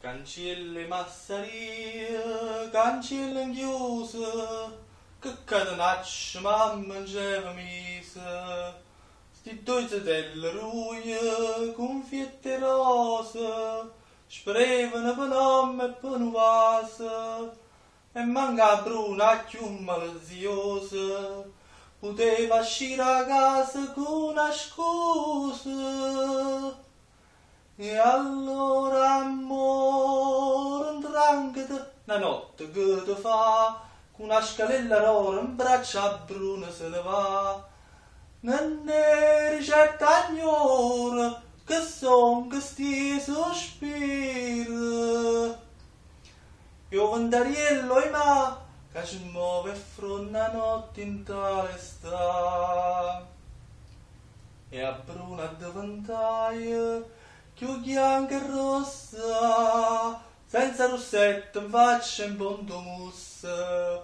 Cancelli massarie, cancelli chiuse, che catenaccio mamma c'era mise. Sti due zitelle ruie, con fiette rose, sprevano per nome e per un vaso. E manca bruna più maliziosa, poteva uscire a casa con una scusa. E allora amore, indranghete, una notte che ti fa, con una scalella rora in braccia a bruna se ne va. Non ne ricetta agnora, che son che sti sospiri. Io vendariello e ma, che ci muove fronte a notte in tale sta. E a bruna davanti, più bianca e rossa, senza rossetto in faccia in ponto mussa,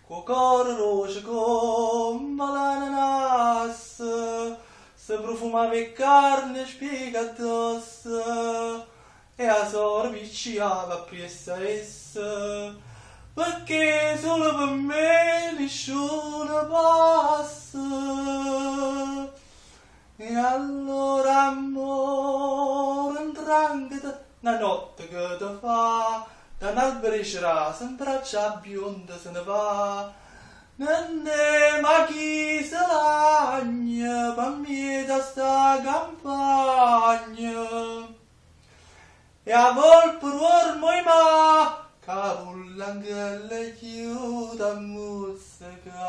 co cuore roce come l'ananas, se profumava e carne spiega addosso, e a sora picciava appresso a essa, perché solo per me nessuno passa. E allora amore, indranghete, una notte che ti fa, da un albero rasa in braccia bionda se ne va. Non è ma chi se lagna, per me da sta campagna. E a volpe ruormo i ma, che vuole anche le chiude a musica.